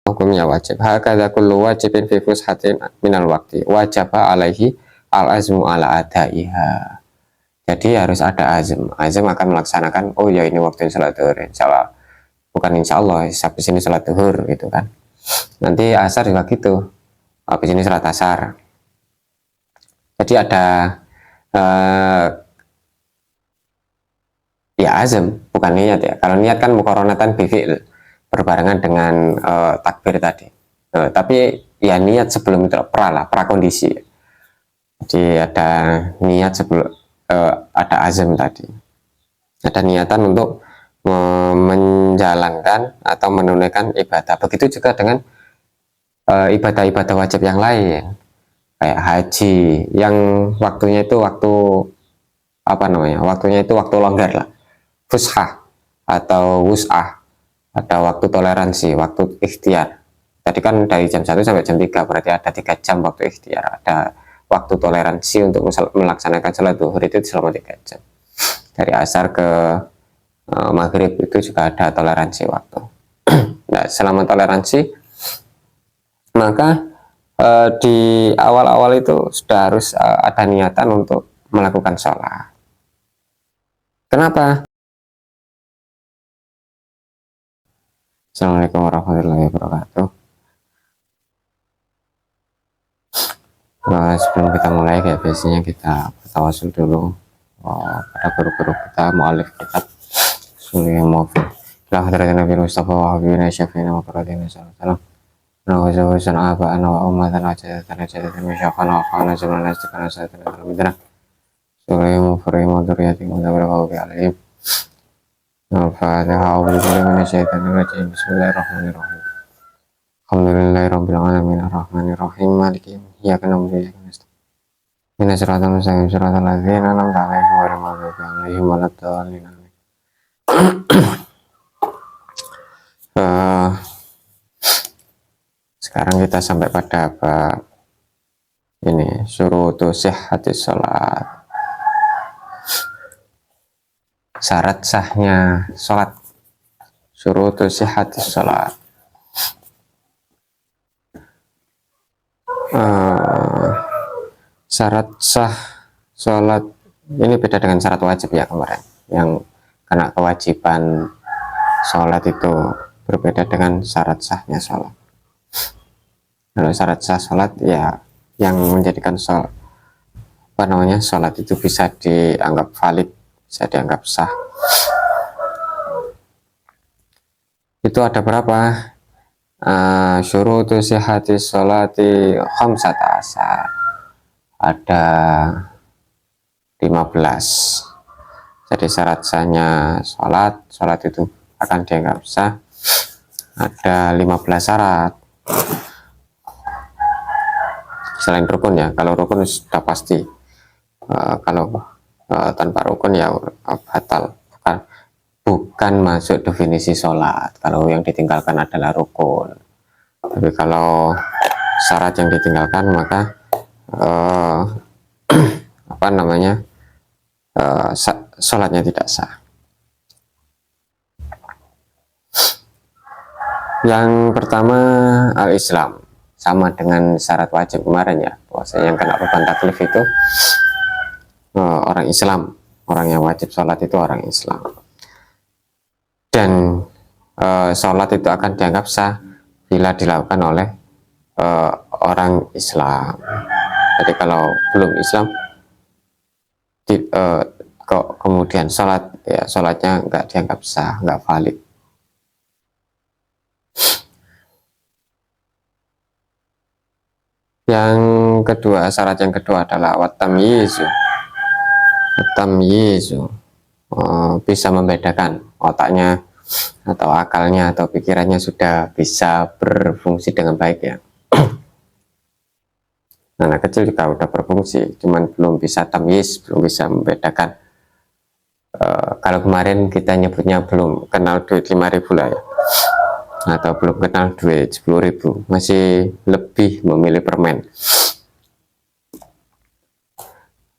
hukumnya wajib. Hakadha kullu wajibin fi fushatin minal waqti wajaba alaihi al-azmu ala adaiha. Jadi harus ada azm. Azm akan melaksanakan, oh ya ini waktu salat zuhur, insyaallah. Bukan insyaallah, habis ini salat zuhur gitu kan. Nanti asar juga gitu. Habis ini salat asar. Jadi ada ya azm, bukan niat ya. Kalau niat kan muqaranatan bifi'il, berbarengan dengan takbir tadi. Tapi ya niat sebelum itu prakondisi. Jadi ada niat sebelum ada azam tadi. Ada niatan untuk menjalankan atau menunaikan ibadah. Begitu juga dengan ibadah-ibadah wajib yang lain, kayak haji, yang waktunya itu waktu apa namanya? Waktunya itu waktu longgar lah, fushah atau wus'ah, ada waktu toleransi, waktu ikhtiar. Tadi kan dari jam 1 sampai jam 3, berarti ada 3 jam waktu ikhtiar, ada waktu toleransi untuk melaksanakan sholat zuhur itu selama 3 jam. Dari asar ke maghrib itu juga ada toleransi waktu. Nah, selama toleransi, maka di awal-awal itu sudah harus ada niatan untuk melakukan sholat. Kenapa? Assalamualaikum warahmatullahi wabarakatuh. Sebelum kita mulai, kayak biasanya kita bertawasul dulu pada guru-guru kita, mu'alif kita, suliya mu'afid ila hadratin Nabi Mustafa wa habibina syafi'ina wa quratina sallallahu alaihi wa sallam aba'ana wa ummatana jadatan jadatan misyakhana wa khana zulana istikana salatana alhamdulillah suliya mu'afid wa dhuriyatin wa dhabarakawu bi'alaihim al-fatihah a'udhu billahi minasyaitanir rajim bismillahirrahmanirrahim alhamdulillahirabbil alamin arrahmanirrahim maliki iyyaka na'budu wa iyyaka nasta'in ihdinas siratal mustaqim siratal ladzina an'amta 'alaihim ghairil maghdubi 'alaihim waladdallin. Sekarang kita sampai pada bab ini, syurutu sihhatis sholat, syarat sahnya sholat. Syurutu sihhatis sholat, syarat sah sholat ini beda dengan syarat wajib ya kemarin, yang karena kewajiban sholat itu berbeda dengan syarat sahnya sholat. Kalau syarat sah sholat ya yang menjadikan sholat sholat itu bisa dianggap valid, bisa dianggap sah, itu ada berapa? Syurutu sihhatis sholati khamsata asar, ada 15. Jadi syarat sahnya sholat itu akan dianggap sah ada 15 syarat. Selain rukun ya, kalau rukun sudah pasti, kalau tanpa rukun ya batal, bukan masuk definisi sholat kalau yang ditinggalkan adalah rukun. Tapi kalau syarat yang ditinggalkan maka sholatnya tidak sah. Yang pertama al-Islam, sama dengan syarat wajib kemarin ya, bahwasanya yang kena beban taklif itu orang Islam, orang yang wajib sholat itu orang Islam, dan sholat itu akan dianggap sah bila dilakukan oleh orang Islam. Jadi kalau belum Islam kok kemudian sholat, ya sholatnya nggak dianggap sah, nggak valid. Yang kedua, syarat yang kedua adalah watamyizu. Watamyizu, bisa membedakan, otaknya atau akalnya atau pikirannya sudah bisa berfungsi dengan baik ya. Anak kecil juga udah berfungsi, cuman belum bisa tamyiz, belum bisa membedakan. Kalau kemarin kita nyebutnya belum kenal duit 5.000 lah ya, atau belum kenal duit 10.000, masih lebih memilih permen.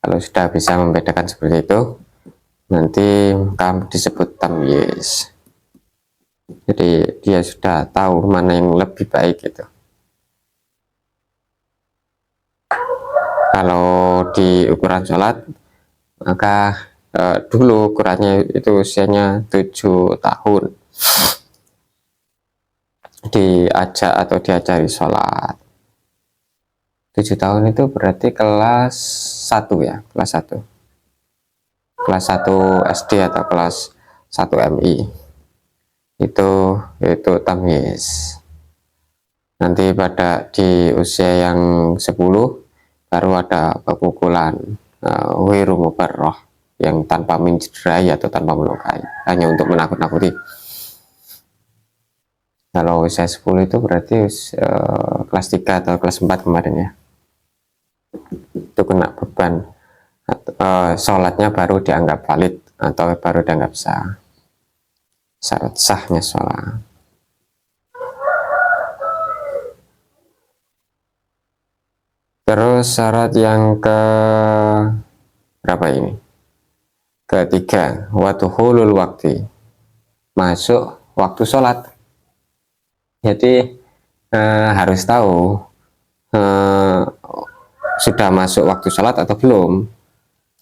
Kalau sudah bisa membedakan seperti itu, nanti kamu disebut tamyiz. Jadi dia sudah tahu mana yang lebih baik gitu. Kalau di ukuran sholat, maka dulu ukurannya itu usianya 7 tahun diajak atau diajari sholat. 7 tahun itu berarti kelas 1 ya, kelas 1 SD atau kelas 1 MI. Itu tamyiz. Nanti pada di usia yang 10 baru ada pemukulan wiru mubarroh yang tanpa mencederai atau tanpa melukai, hanya untuk menakut-nakuti. Kalau usia 10 itu berarti kelas 3 atau kelas 4 kemarin ya, itu kena beban, sholatnya baru dianggap valid atau baru dianggap sah, syarat sahnya sholat. Terus syarat yang ke berapa ini? Ketiga, waduhulul waktu, masuk waktu sholat. Jadi harus tahu sudah masuk waktu sholat atau belum.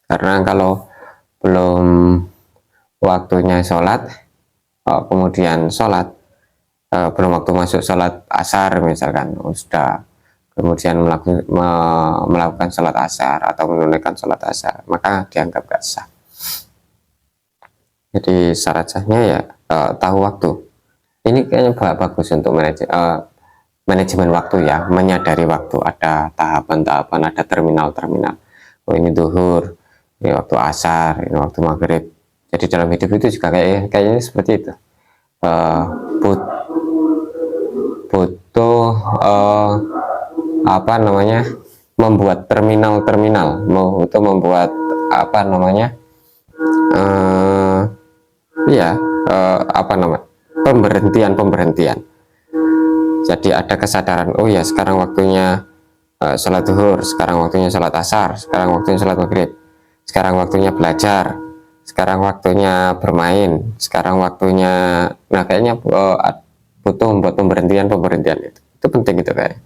Karena kalau belum waktunya sholat, kemudian sholat, belum waktu masuk sholat asar misalkan, sudah kemudian melakukan sholat asar atau menunaikan sholat asar, maka dianggap gak sah. Jadi syarat sahnya ya tahu waktu. Ini kayaknya bagus untuk manajemen waktu ya, menyadari waktu, ada tahapan-tahapan, ada terminal-terminal. Oh ini duhur, ini waktu asar, ini waktu maghrib. Jadi dalam hidup itu juga kayaknya seperti itu. Butuh apa namanya, membuat terminal-terminal, untuk membuat apa namanya, ya apa namanya, pemberhentian. Jadi ada kesadaran, oh ya sekarang waktunya sholat zuhur, sekarang waktunya sholat asar, sekarang waktunya sholat maghrib, sekarang waktunya belajar, sekarang waktunya bermain, sekarang waktunya, nah kayaknya butuh membuat pemberhentian itu penting gitu kayak.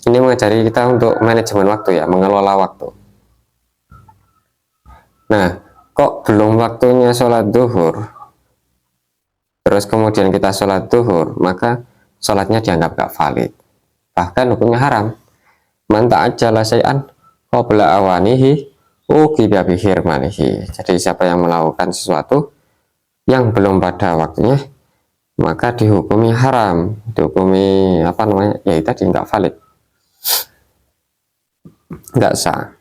Ini mengajari kita untuk manajemen waktu ya, mengelola waktu. Nah, kok belum waktunya sholat zuhur, terus kemudian kita sholat zuhur, maka sholatnya dianggap gak valid, bahkan hukumnya haram. Man ta'ajjala syai'an qabla awanihi uqiba bihirmanihi. Jadi siapa yang melakukan sesuatu yang belum pada waktunya, maka dihukumi haram, dihukumi apa namanya, ya tadi nggak valid, nggak sah.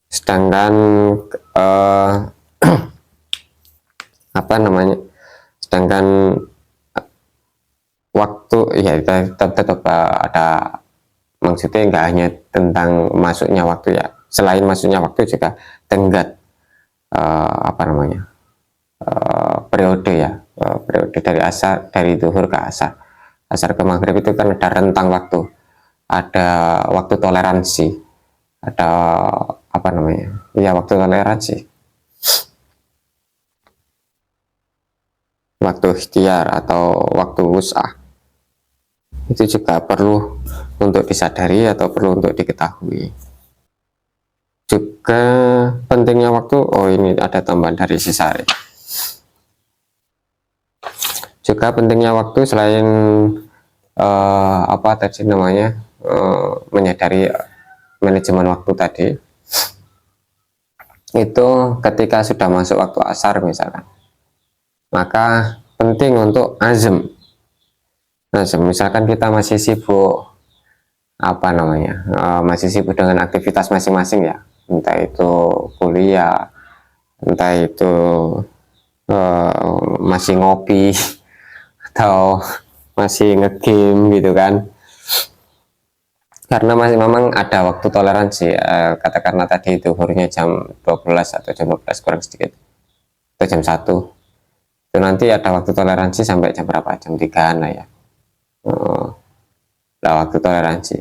Sedangkan apa namanya, sedangkan waktu ya tetap ada, maksudnya nggak hanya tentang masuknya waktu ya, selain masuknya waktu juga tenggat apa namanya, periode ya, periode dari asar, dari zuhur ke asar, asar ke maghrib itu kan ada rentang waktu, ada waktu toleransi, ada apa namanya ya, waktu toleransi, waktu ikhtiar atau waktu wus'ah. Itu juga perlu untuk disadari atau perlu untuk diketahui. Juga pentingnya waktu, oh ini ada tambahan dari Sisari. Juga pentingnya waktu selain apa tadi namanya, menyadari manajemen waktu tadi, itu ketika sudah masuk waktu asar misalkan, maka penting untuk azam. Misalkan kita masih sibuk apa namanya, masih sibuk dengan aktivitas masing-masing ya, entah itu kuliah, entah itu masih ngopi atau masih ngegame gitu kan, karena masih memang ada waktu toleransi, katakanlah tadi itu zuhurnya jam 12 atau jam 12 kurang sedikit, atau jam 1, itu nanti ada waktu toleransi sampai jam berapa, jam 3 lah ya, waktu toleransi.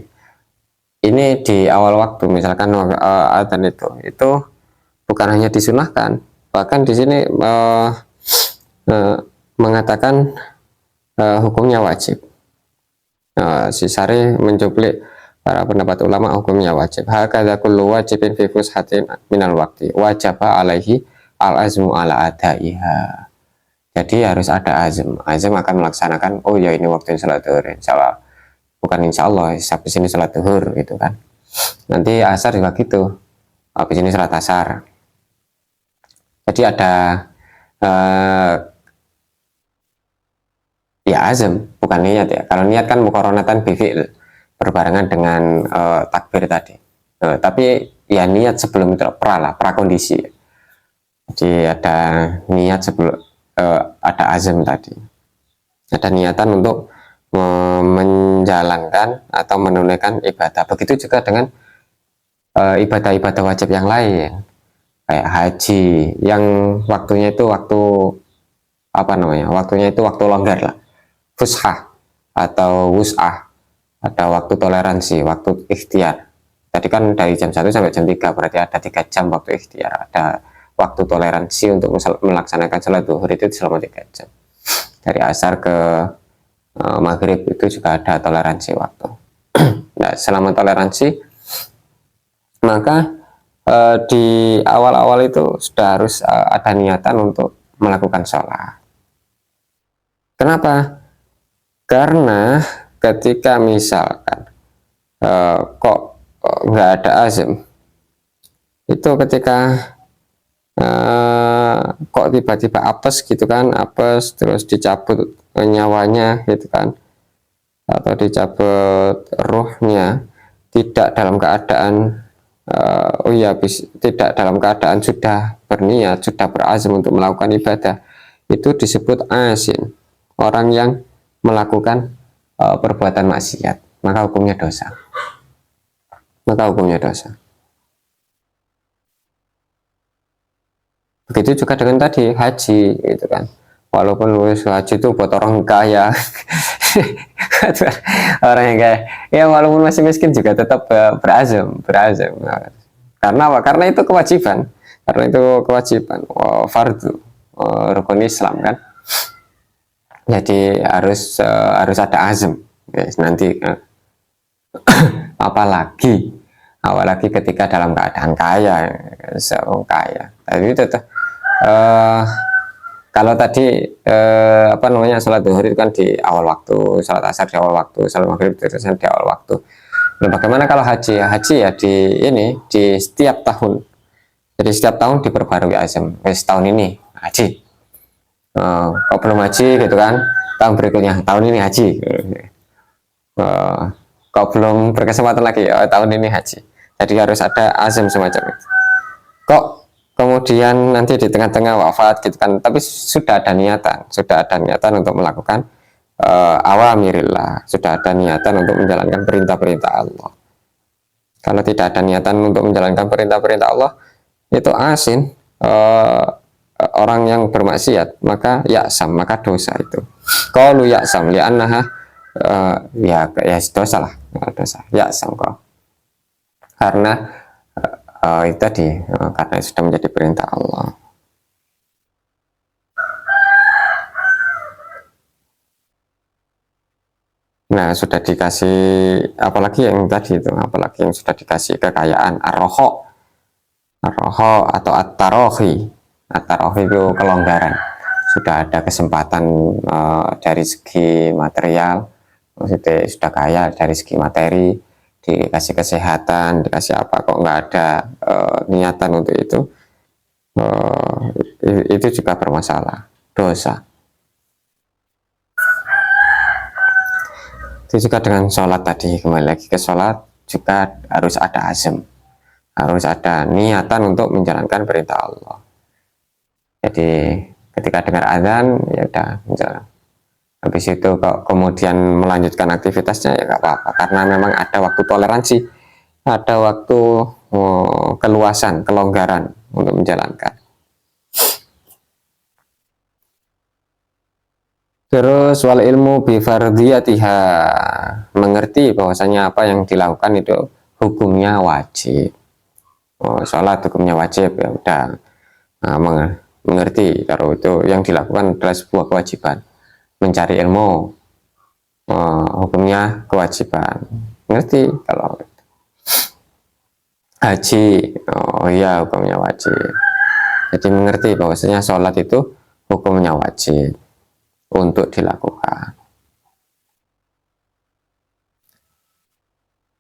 Ini di awal waktu, misalkan adzan itu bukan hanya disunahkan, bahkan di sini mengatakan hukumnya wajib. Si Sari mencuplik para pendapat ulama hukumnya wajib. Hakadha kullu wajibin fi fushatin minal waqti wajaba alaihi al-azmu ala adaiha. Jadi harus ada azm akan melaksanakan, oh ya ini waktu salat zuhur, insyaallah, bukan insyaallah, habis ini salat zuhur gitu kan. Nanti asar juga gitu, habis ini salat asar. Jadi ada ya azam, bukan niat ya. Kalau niat kan muqaranatan bifi'il, berbarengan dengan takbir tadi. Tapi ya niat sebelum itu prakondisi. Jadi ada niat sebelum ada azam tadi. Ada niatan untuk menjalankan atau menunaikan ibadah. Begitu juga dengan ibadah-ibadah wajib yang lain, kayak haji yang waktunya itu waktu waktunya itu waktu longgar lah, fushah atau wus'ah, ada waktu toleransi, waktu ikhtiar. Tadi kan dari jam 1 sampai jam 3, berarti ada 3 jam waktu ikhtiar, ada waktu toleransi untuk melaksanakan salat zuhur itu selama 3 jam. Dari asar ke maghrib itu juga ada toleransi waktu. Nah, selama toleransi, maka di awal-awal itu sudah harus ada niatan untuk melakukan sholat. Kenapa? Karena ketika misalkan kok nggak ada azam, itu ketika kok tiba-tiba apes gitu kan, apes terus dicabut nyawanya gitu kan, atau dicabut ruhnya, tidak dalam keadaan tidak dalam keadaan sudah berniat, sudah berazam untuk melakukan ibadah, itu disebut asin, orang yang melakukan perbuatan maksiat, maka hukumnya dosa. Begitu juga dengan tadi haji gitu kan, walaupun haji itu buat orang kaya orang yang kaya ya, walaupun masih miskin juga tetap berazam. Karena apa? Karena itu kewajiban, fardu, rukun Islam kan. Jadi harus ada azam, guys. Nanti apalagi ketika dalam keadaan kaya, Tapi itu kalau tadi sholat zuhur itu kan di awal waktu, sholat asar di awal waktu, sholat maghrib di awal waktu. Nah, bagaimana kalau haji? Haji ya di setiap tahun. Jadi setiap tahun diperbarui azam. Tahun ini haji. Kalau belum haji gitu kan, tahun berikutnya, tahun ini haji. Kalau belum berkesempatan lagi, tahun ini haji. Jadi harus ada azam semacam itu. Kok kemudian nanti di tengah-tengah wafat gitu kan, tapi sudah ada niatan untuk melakukan awamirillah, sudah ada niatan untuk menjalankan perintah-perintah Allah. Kalau tidak ada niatan untuk menjalankan perintah-perintah Allah, itu asin, orang yang bermaksiat, maka yaksam, maka dosa itu. Qalu yaksam li'annaha ya dosa lah, dosa yaksam kok. Karena itu tadi, karena sudah menjadi perintah Allah. Nah, sudah dikasih, apalagi yang tadi itu, apalagi yang sudah dikasih kekayaan, ar-roho atau at-tarohi. At-tarohi itu kelonggaran, sudah ada kesempatan dari segi material, maksudnya sudah kaya dari segi materi, dikasih kesehatan, dikasih apa, kok nggak ada niatan untuk itu juga bermasalah, dosa. Itu juga dengan sholat tadi, kembali lagi ke sholat juga harus ada azam, harus ada niatan untuk menjalankan perintah Allah. Jadi ketika dengar azan ya udah menjalankan. Habis itu kok kemudian melanjutkan aktivitasnya ya nggak apa-apa, karena memang ada waktu toleransi, ada waktu keluasan, kelonggaran untuk menjalankan. Terus wal ilmu bi fardiyatiha, mengerti bahwasanya apa yang dilakukan itu hukumnya wajib. oh, sholat hukumnya wajib, ya udah. Nah, mengerti kalau itu yang dilakukan adalah sebuah kewajiban. Mencari ilmu, hukumnya kewajiban. Ngerti kalau haji, oh iya hukumnya wajib. Jadi mengerti bahwasanya sholat itu hukumnya wajib untuk dilakukan.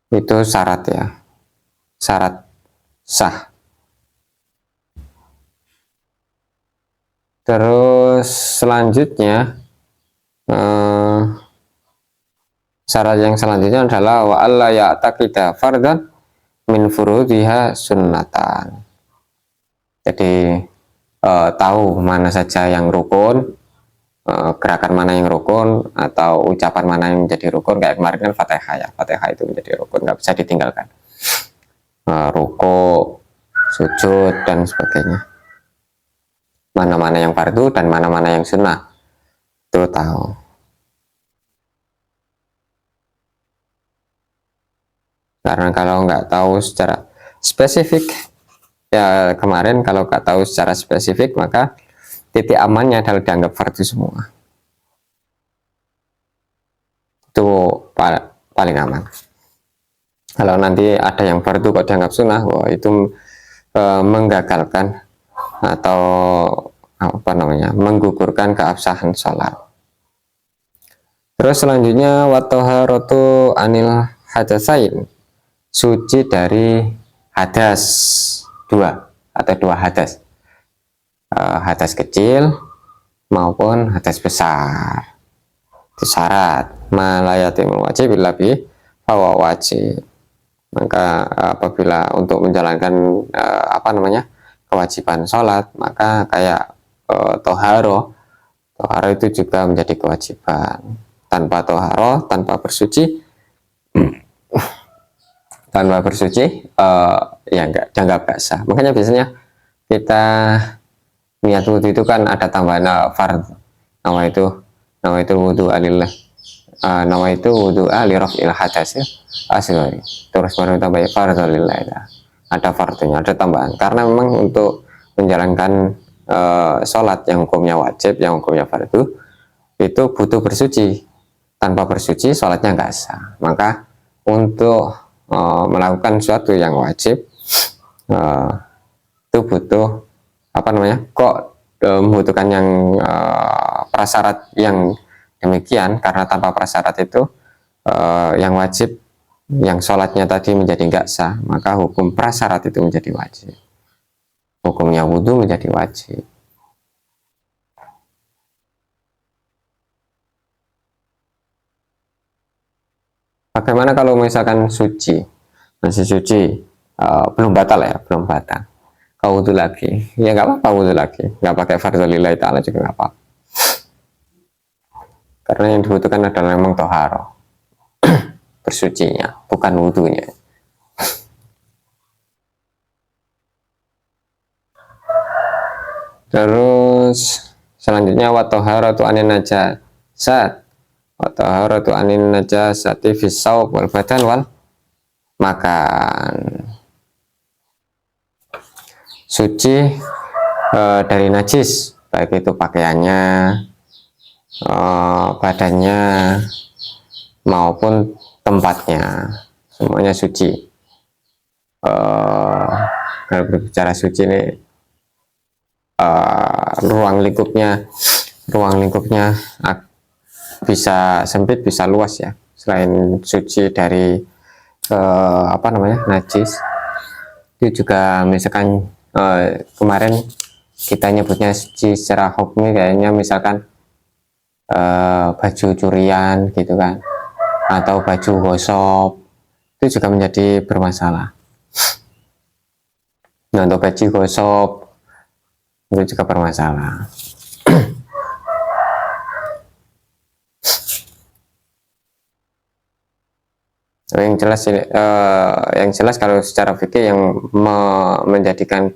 Itu syarat ya, syarat sah. Terus selanjutnya, eh, syarat yang selanjutnya adalah wa alla ya'taqida fardan min furudiha sunnatan. Jadi tahu mana saja yang rukun, gerakan mana yang rukun, atau ucapan mana yang menjadi rukun. Kayak kemarin kan Fatihah ya, Fatihah itu menjadi rukun, nggak bisa ditinggalkan. Ruku, sujud, dan sebagainya. Mana-mana yang fardu dan mana-mana yang sunnah, itu tahu. Karena kalau nggak tahu secara spesifik, ya kemarin kalau nggak tahu secara spesifik, maka titik amannya adalah dianggap fardu semua. Itu paling aman. Kalau nanti ada yang fardu kok dianggap sunnah, wah itu menggagalkan atau apa namanya, menggugurkan keabsahan sholat. Terus selanjutnya watoharotu anil hadasain, suci dari hadas dua atau dua hadas, hadas kecil maupun hadas besar. Itu syarat malayatimul wajib lebih bahwa wajib. Maka apabila untuk menjalankan apa namanya, kewajiban sholat, maka kayak toharo itu juga menjadi kewajiban. Tanpa toharo, tanpa bersuci, ya enggak, dianggap sah. Makanya biasanya kita niat wudhu itu kan ada tambahan fard, nama itu wudhu alillah, nama itu wudhu ali raf'il hadas ya, asli. Terus baru tambah fardulillah ya. Ada fardunya, ada tambahan. Karena memang untuk menjalankan sholat yang hukumnya wajib, yang hukumnya fardu, itu butuh bersuci. Tanpa bersuci sholatnya nggak sah. Maka untuk melakukan sesuatu yang wajib, itu butuh apa namanya, kok membutuhkan yang prasyarat yang demikian. Karena tanpa prasyarat itu yang wajib, yang sholatnya tadi menjadi nggak sah, maka hukum prasyarat itu menjadi wajib. Hukumnya wudhu menjadi wajib. Bagaimana kalau misalkan suci, masih suci, belum batal ya, belum batal, kau wudhu lagi, ya nggak apa-apa wudhu lagi, nggak pakai fardholillahi ta'ala juga nggak apa-apa. Karena yang dibutuhkan adalah memang toharo, bersucinya, bukan wudhunya. Terus selanjutnya watoharatu anin najasat, watoharatu anin najasati fis saub wal badan wal makan. Suci dari najis, baik itu pakaiannya, badannya, maupun tempatnya, semuanya suci. Kalau berbicara suci ini, ruang lingkupnya bisa sempit bisa luas ya. Selain suci dari apa namanya, najis, itu juga misalkan kemarin kita nyebutnya suci secara hukmi, kayaknya misalkan baju curian gitu kan, atau baju gosok, itu juga menjadi bermasalah. Nah, untuk baju gosok itu juga bermasalah. Yang jelas kalau secara fikih yang menjadikan,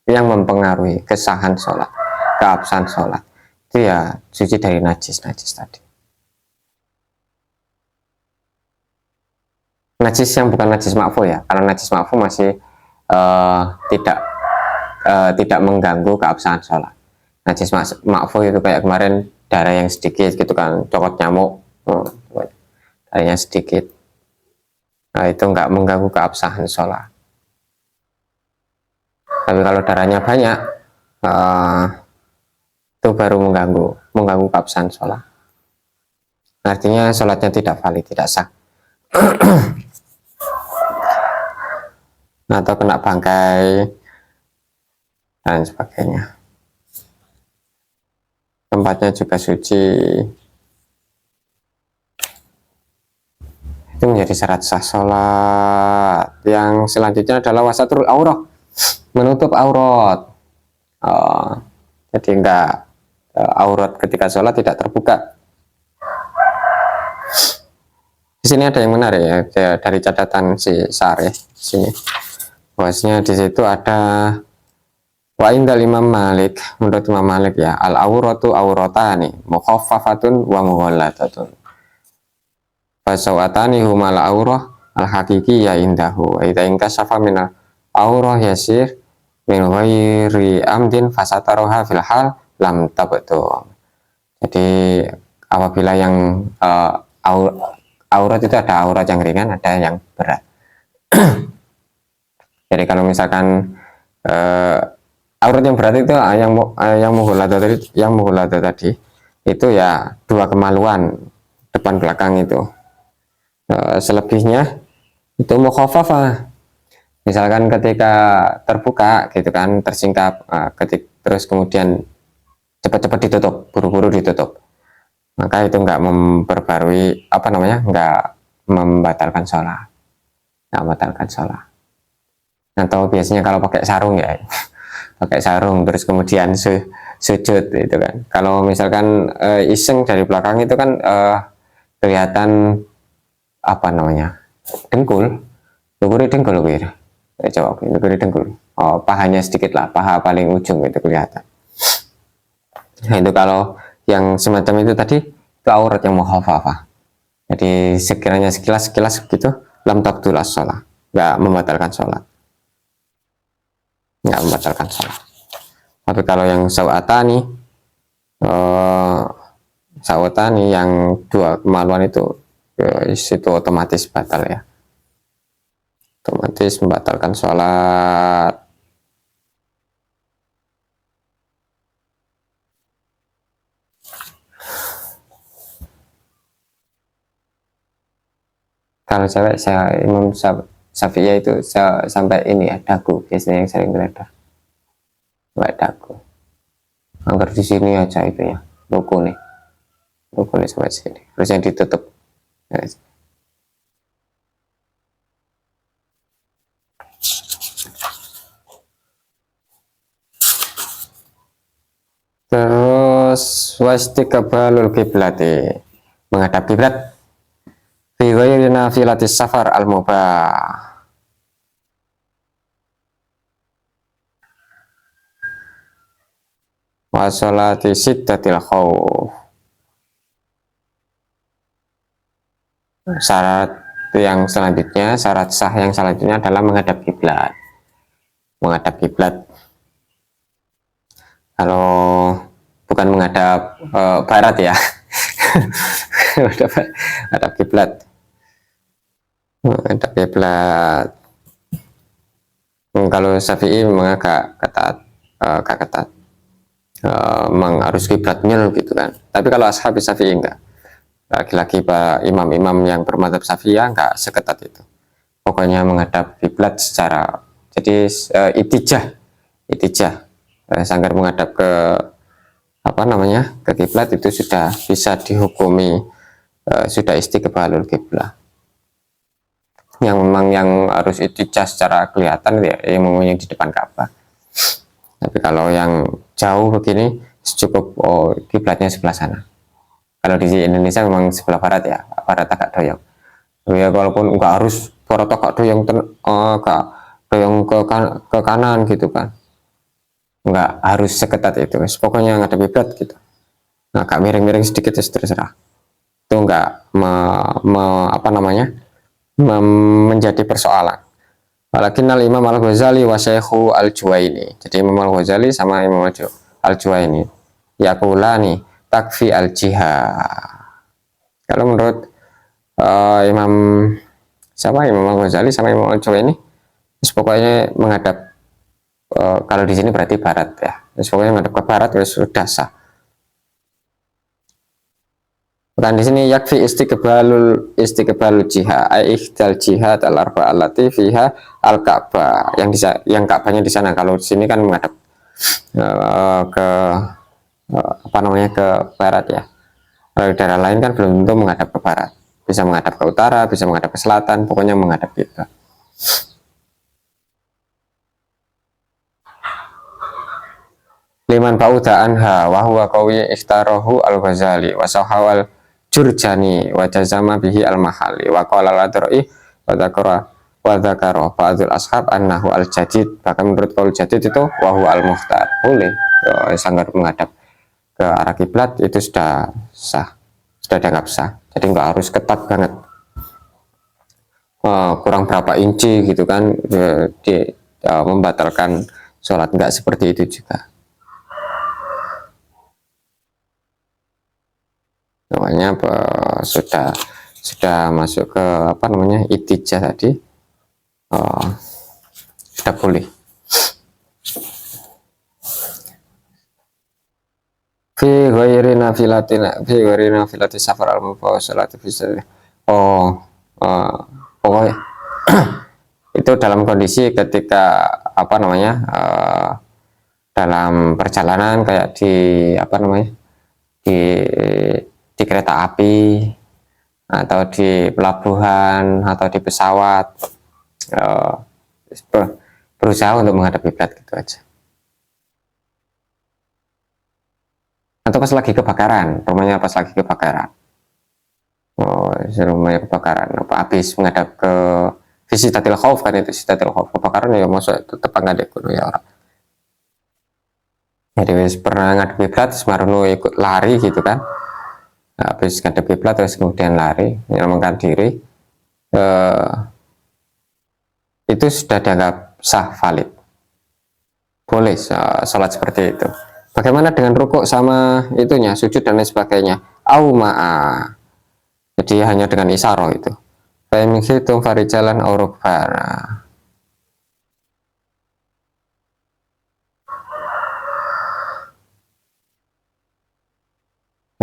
yang mempengaruhi kesahan sholat, keabsahan sholat, itu ya suci dari najis tadi. Najis yang bukan najis makfu ya. Kalau najis makfu masih eh, tidak tidak mengganggu keabsahan sholat. Najis makfu itu kayak kemarin darah yang sedikit gitu kan, cokot nyamuk, darahnya sedikit, nah itu nggak mengganggu keabsahan sholat. Tapi kalau darahnya banyak, itu baru mengganggu keabsahan sholat. Artinya sholatnya tidak valid, tidak sah. Atau kena bangkai dan sebagainya. Tempatnya juga suci, itu menjadi syarat sah sholat. Yang selanjutnya adalah wasatrul aurah, menutup aurat. Jadi enggak, aurat ketika sholat tidak terbuka. Di sini ada yang menarik ya, dari catatan si Sareh sini. Bahwasanya di situ ada wa indal Imam Malik, menurut Imam Malik ya, al auratu auratani mukhaffafatun wa mughallatatun. Fasawatani humal aurah al hakiki ya indahu. Wa idza inkashafa min aurah yasir min ghairi amdin fasataroha fil hal lam tabtu. Jadi apabila yang aurat itu ada aurat yang ringan, ada yang berat. Jadi kalau misalkan aurat yang berat itu yang mughalladzah tadi itu ya dua kemaluan depan belakang itu. Selebihnya itu mukhaffafah. Misalkan ketika terbuka gitu kan, tersingkap, terus kemudian cepat-cepat ditutup, buru-buru ditutup, maka itu nggak memperbarui nggak membatalkan sholat, Atau biasanya kalau pakai sarung ya, pakai sarung terus kemudian sujud itu kan. Kalau misalkan iseng dari belakang itu kan kelihatan dengkul, dengkul gitu. Coba dengkul. Pahanya sedikit lah, paha paling ujung itu kelihatan. Nah itu kalau yang semacam itu tadi, itu aurat yang mukhafafah. Jadi sekiranya sekilas begitu, lam tabtul as-shalah, nggak membatalkan sholat. Tapi kalau yang sawatani yang dua kemaluan itu otomatis batal ya. Otomatis membatalkan sholat. Kalau cewek saya Imam Syafi'i itu sampai ini ya, dagu biasanya yang sering beredar, dagu. Angker di sini aja itu ya, logo nih sampai sini, terus yang ditutup. Terus wastiqbalul kiblati, menghadap kiblat fi ghairi nafilatis safar al mubah. Wa sholati siddatil khauf. Syarat sah yang selanjutnya adalah menghadap kiblat. Kalau bukan menghadap barat ya. Menghadap kiblat. Kalau Syafi'i memang agak ketat. Harus kiblatnya gitu kan. Tapi kalau ashab Syafi'i enggak. Lagi-lagi imam-imam yang bermadzhab Syafi'i enggak seketat itu. Pokoknya menghadap kiblat secara, jadi itijah, sanggar menghadap ke ke kiblat itu sudah bisa dihukumi sudah istiqbalul kiblah. Yang memang yang harus itijah secara kelihatan ya, yang di depan Ka'bah. Tapi kalau yang jauh begini cukup kiblatnya sebelah sana. Kalau di Indonesia memang sebelah barat ya, barat agak doyong. Ya walaupun nggak harus barat agak doyong, ke kanan gitu kan. Nggak harus seketat itu, pokoknya ngadep kiblat gitu. Nah, agak miring-miring sedikit terserah. Itu nggak menjadi persoalan. Walakin Imam Al-Ghazali wa Syekhu Al-Juwaini. Jadi Imam Al-Ghazali sama Imam Al-Juwaini yaqulani takfi al-jihad. Kalau menurut Imam Al-Ghazali sama Imam Al-Juwaini, pokoknya menghadap kalau di sini berarti barat ya. Pokoknya menghadap ke barat sudah sah. Bukan di sini yakfi istiqbalul jihad ai ihdal jihad al arba allati fiha al Ka'bah, yang Ka'bahnya di sana. Kalau di sini kan menghadap ke apa namanya, ke barat ya. Kalau di daerah lain kan belum tentu menghadap ke barat, bisa menghadap ke utara, bisa menghadap ke selatan, pokoknya menghadap gitu. Liman ba'uda anha wa huwa qawi ikhtarahu al-Ghazali wa sahawal Jurjani wa jazama bihi al-Mahali wa qala al-Adra'i wa dzakara ba'dul ashab annahu al-jadid. Bahkan menurut qaul jadid itu wa huwa al-mukhtar, boleh sanggar menghadap ke arah kiblat, itu sudah sah, sudah dianggap sah. Jadi nggak harus ketat banget, kurang berapa inci gitu kan membatalkan sholat, nggak seperti itu juga. Namanya sudah masuk ke apa namanya, itijah tadi, sudah boleh. Fi ghairi nafilati safar al-mufawwalati fi pokoknya itu dalam kondisi ketika apa namanya, dalam perjalanan kayak di apa namanya, di kereta api atau di pelabuhan atau di pesawat, berusaha untuk menghadap kiblat gitu aja. Atau pas lagi kebakaran, rumahnya pas lagi kebakaran, rumahnya kebakaran, apa habis menghadap ke visitatil khauf kan, itu visitatil khauf, kebakaran ya masuk tetap ngadep kuno ya orang. Jadi pernah ngadep kiblat terus marono ikut lari gitu kan, habis ngadep kiblat terus kemudian lari menyelamatkan diri, itu sudah dianggap sah, valid, boleh sholat seperti itu. Bagaimana dengan rukuk sama itunya, sujud dan lain sebagainya? Auma'a, jadi hanya dengan isyarah itu. Fa'imikhitum farijalan aurukbana.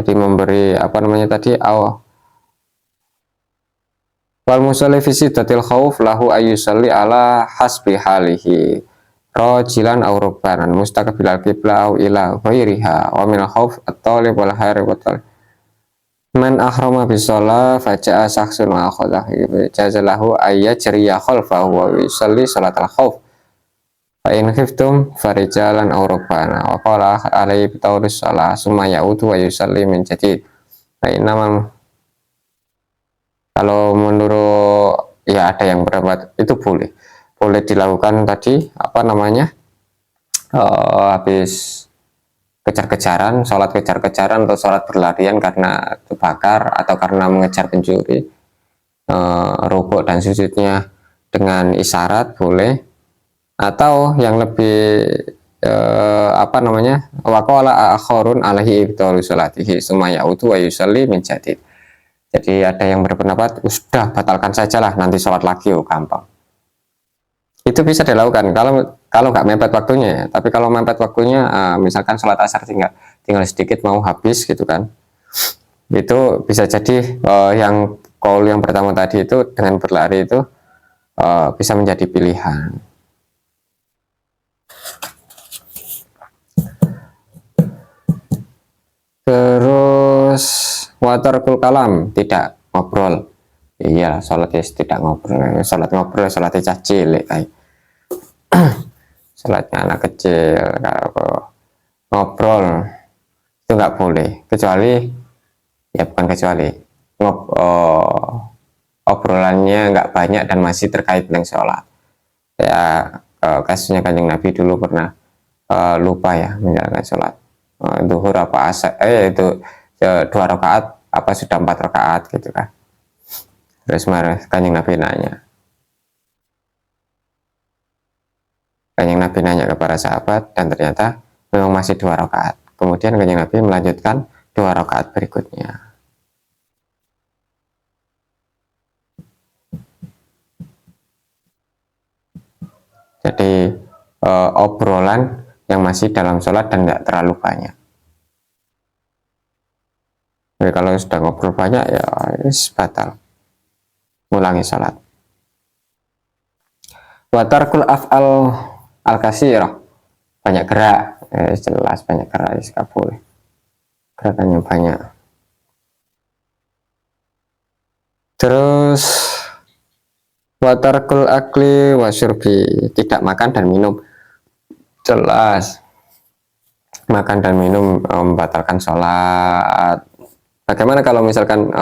Jadi memberi apa namanya tadi, wal musalli fi siddatil khauf lahu ayyusalli ala hasbi halihi rajilan aw rukbanan mustaqbilal qiblah aw ila ghairiha wa min khauf at-talib wal hari wa talib man ahrama bis shalah faja'a shakhsun wa akhadha jazalahu ayyajriya khalfahu wa yusalli salatal khauf fa in khiftum farijalan aw rukbana wa qala alaihi bitawris shalah summa ya'udu wa yusalli min jadid. Fa innamal, kalau menurut ya ada yang berpendapat itu boleh dilakukan tadi apa namanya, habis kejar-kejaran, sholat kejar-kejaran atau sholat berlarian karena terbakar atau karena mengejar pencuri, rukuk dan sujudnya dengan isyarat boleh, atau yang lebih apa namanya, waqala akhorun alaihi ibtalu sholatihi summa ya'udu wa yusalli min jadid. Jadi ada yang berpendapat sudah batalkan sajalah, nanti sholat lagi, gampang. Itu bisa dilakukan kalau nggak mepet waktunya ya. Tapi kalau mepet waktunya, misalkan sholat asar tinggal sedikit mau habis gitu kan, itu bisa jadi yang call yang pertama tadi itu dengan berlari itu bisa menjadi pilihan. Terus watarkul kalam, tidak ngobrol. Iya, sholat tidak ngobrol. Sholat ngobrol, sholat cilik kayak sholatnya anak kecil. Kalau ngobrol itu nggak boleh, kecuali ya bukan kecuali obrolannya nggak banyak dan masih terkait dengan sholat. Ya kasusnya Kanjeng Nabi dulu pernah lupa ya menjalankan sholat duhur apa asar, itu 2 rakaat apa sudah 4 rakaat gitu kan. Terus Kanjeng Nabi nanya, Kanjeng Nabi nanya ke para sahabat dan ternyata memang masih 2 rakaat. Kemudian Kanjeng Nabi melanjutkan 2 rakaat berikutnya. Jadi obrolan yang masih dalam sholat dan tidak terlalu banyak. Jadi kalau sudah ngobrol banyak ya batal, ulangi sholat. Watarkul af'al al-kasirah, banyak gerak, jelas banyak gerak, nggak boleh gerakannya banyak. Terus watarkul akli wasyurbi, tidak makan dan minum, jelas makan dan minum membatalkan sholat. Bagaimana kalau misalkan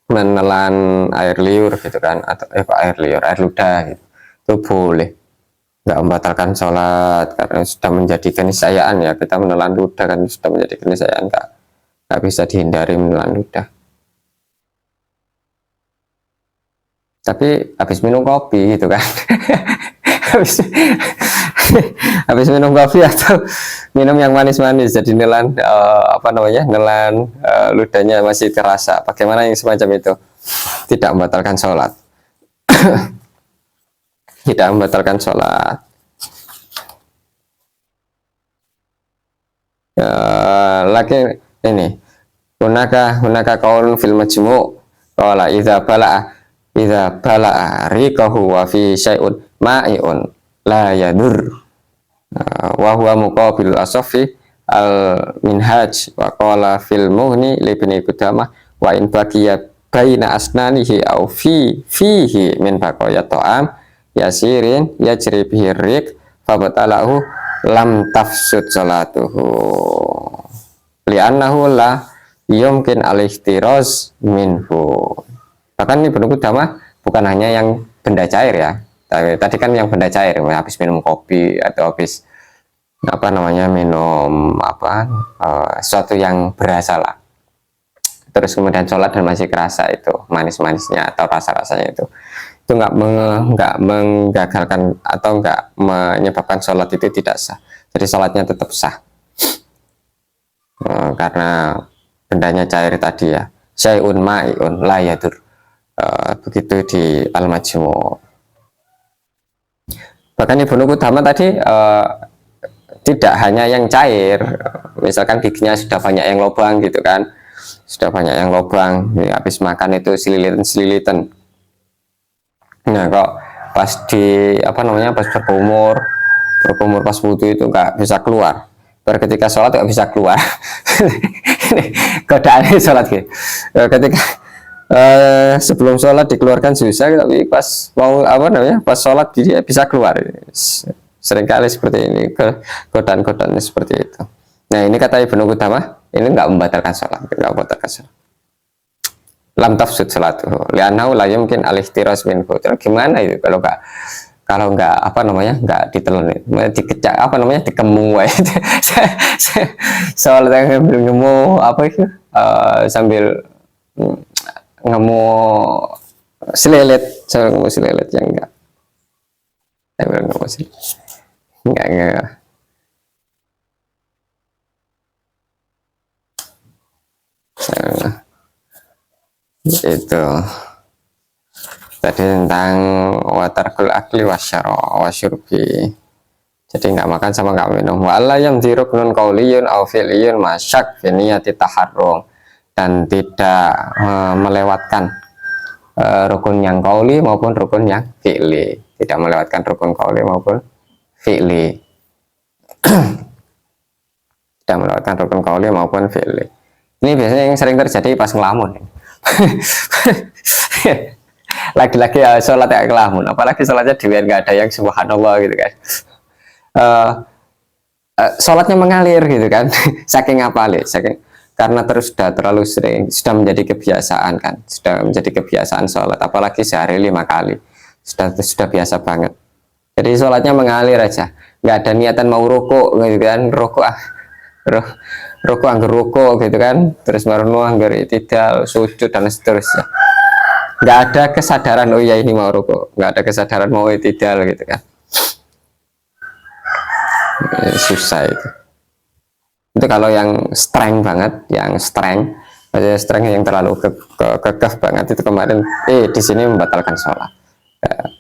menelan air liur gitu kan, atau air liur, air ludah gitu, itu boleh, nggak membatalkan sholat karena sudah menjadi keniscayaan ya. Kita menelan ludah kan sudah menjadi keniscayaan, nggak bisa dihindari menelan ludah. Tapi habis minum kopi gitu kan habis minum kopi atau minum yang manis-manis jadi nelan nelan ludahnya masih terasa, bagaimana yang semacam itu? Tidak membatalkan sholat tidak membatalkan sholat. Lagi ini hunaka qaulun fil majmu' qala idza bala'a riqahu wa fi syai'un ma'i'un la yadur wa huwa muqabilul asafi al minhaj wa qala fil mughni li ibni qudamah wa in baqiya baina asnanihi aw fihi min baqaya ta'am yasirin yajri bihi riq fa batalahu lam tafsud salatuhu li'annahu la yumkin al-ihtiraz minhu. Bahkan ini Ibnu Qudamah bukan hanya yang benda cair ya. Tadi kan yang benda cair, habis minum kopi atau habis minum sesuatu yang berasa lah. Terus kemudian sholat dan masih kerasa itu manis-manisnya atau rasa-rasanya itu nggak menggagalkan atau nggak menyebabkan sholat itu tidak sah. Jadi sholatnya tetap sah karena bendanya cair tadi ya. Syai'un ma'i'un la yadur. Begitu di Al-Majmu'. Bahkan Ibnu Qudamah tadi tidak hanya yang cair, misalkan giginya sudah banyak yang lubang gitu kan, sudah banyak yang lubang ya, habis makan itu selilitan. Nah kok pas pas berkumur pas wudhu itu nggak bisa keluar, ketika sholat nggak bisa keluar. Godaan sholat gitu. Ketika sebelum sholat dikeluarkan susah, tapi pas mau pas sholat dia bisa keluar. Seringkali seperti ini, godaan-godaan seperti itu. Nah ini kata Ibnu Qudamah, ini nggak membatalkan sholat, lam tafsud sholat li'annahu la yumkin al-ihtiraz minhu. Gimana itu kalau nggak nggak ditelan, dikecak dikemu sholat yang sambil ngemu sambil ngemu selelet yang enggak itu tadi tentang watarkul akli wasyurbi. Jadi nggak makan sama nggak minum. Wala yang diruknun qauliyun aw fi'liyun masyak fi niyati taharrum, dan tidak melewatkan rukun yang qauli maupun rukun yang fi'li. Tidak melewatkan rukun qauli maupun fi'li. Tidak melewatkan rukun qauli maupun fi'li. Ini biasanya yang sering terjadi pas ngelamun. Lagi-lagi sholat yang ngelamun, apalagi sholatnya dewan nggak ada yang subhanallah gitu kan. Sholatnya mengalir gitu kan. Saking karena sudah terlalu sering, sudah menjadi kebiasaan kan, sudah menjadi kebiasaan sholat, apalagi sehari 5 kali, sudah biasa banget. Jadi sholatnya mengalir aja, nggak ada niatan mau rukuk gitu kan, rukuk anggar rukuk gitu kan, terus marunu anggar itidal, sujud dan seterusnya. Nggak ada kesadaran oh ya ini mau rukuk, nggak ada kesadaran mau itidal gitu kan. susah itu kalau yang strength banget, yang strength, maksudnya strength yang terlalu kekeh banget itu kemarin di sini membatalkan sholat.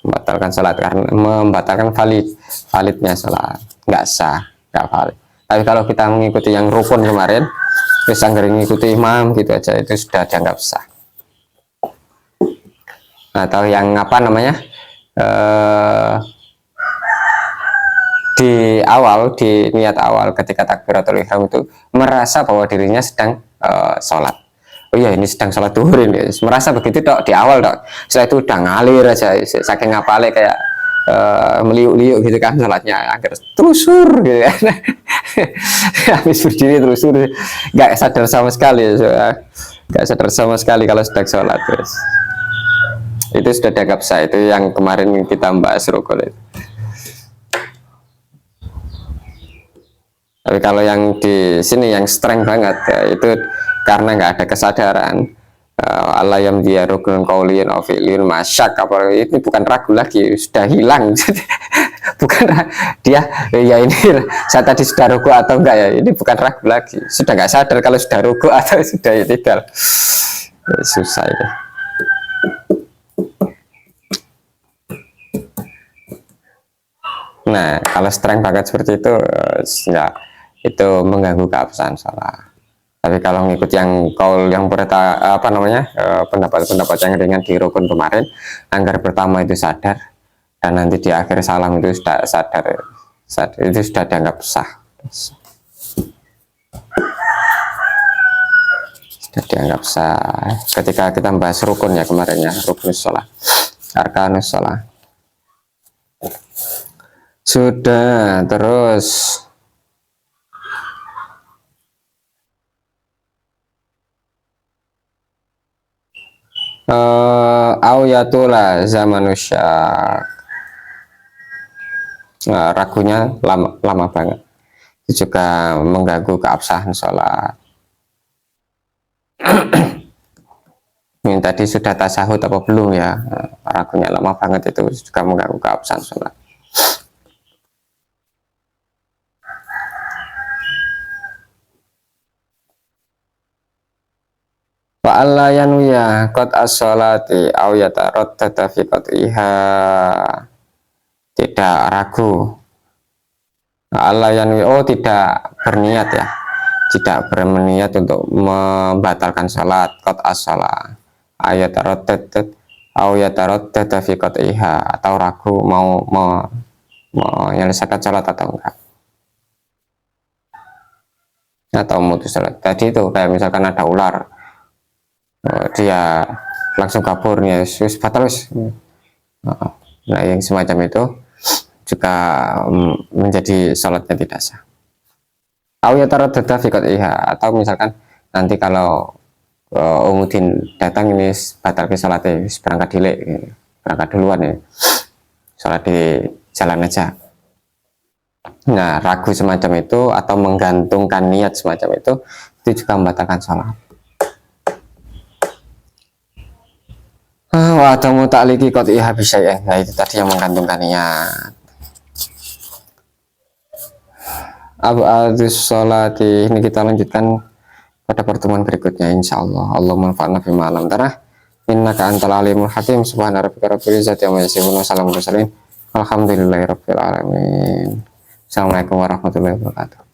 Membatalkan sholat karena membatalkan validnya sholat, nggak sah, nggak valid. Tapi kalau kita mengikuti yang rukun kemarin, terus anggar mengikuti imam gitu aja, itu sudah dianggap sah. Atau yang apa namanya, di awal, di niat awal ketika takbiratul ihram itu merasa bahwa dirinya sedang sholat. Oh iya, ini sedang sholat duhur ini, merasa begitu dok di awal dok. Setelah itu udah ngalir aja, saking ngapalnya kayak meliuk-liuk gitu kan sholatnya, akhirnya terusur gitu kan. Habis berdiri terusur, nggak sadar sama sekali, nggak sadar sama sekali kalau sedang sholat. Terus itu sudah dianggap sah, itu yang kemarin kita bahas rukun itu. Tapi kalau yang di sini yang strength banget ya, itu karena nggak ada kesadaran. Allah yang dia rukun kaulian fi'lin masyak apa itu bukan ragu lagi, sudah hilang. Bukan dia ya ini saya tadi sudah ruku atau enggak ya, ini bukan ragu lagi, sudah nggak sadar kalau sudah ruku atau sudah tidak. Susah itu. Nah kalau strength banget seperti itu ya itu mengganggu keabsahan sholat. Tapi kalau ngikut yang kaul yang apa namanya, pendapat-pendapat yang ringan di rukun kemarin, anggar pertama itu sadar dan nanti di akhir salam itu sudah sadar itu sudah dianggap sah. Sudah dianggap sah ketika kita membahas rukun ya kemarin ya, rukunus sholat, arkanus sholat. Sudah, terus auyatula zamanusya, ragunya lama banget, itu juga mengganggu keabsahan sholat. Ini tadi sudah tasahud apa belum ya, ragunya lama banget, itu juga mengganggu keabsahan sholat. Wa alla yanuya qad as-sholati aw yataraddada fi qat'iha, tidak ragu. Allah yanuya, tidak berniat ya, tidak berniat untuk membatalkan sholat, qad as-sholat ayat yataraddada aw yataraddada fi qat'iha, atau ragu mau menyelesaikan sholat atau enggak, atau memutus sholat. Tadi itu kayak misalkan ada ular, dia langsung kabur ya, batal. Nah yang semacam itu juga menjadi sholatnya tidak sah. Atau misalkan nanti kalau Umudin datang ini batal ke sholatnya, berangkat dilek, berangkat duluan ya, sholat di jalan aja. Nah ragu semacam itu atau menggantungkan niat semacam itu juga membatalkan sholat. Wa tamu ta'liqi qat'iha bi syai'in. Nah itu tadi yang menggantungkan niat. Ab'adus sholati, ini kita lanjutkan pada pertemuan berikutnya insyaallah. Allahumma anfa'na bima 'allamtana innaka antal alimul hakim. Subhana rabbika rabbil izzati amma yasifun wa salamun alal mursalin. Alhamdulillahirabbil alamin. Assalamualaikum warahmatullahi wabarakatuh.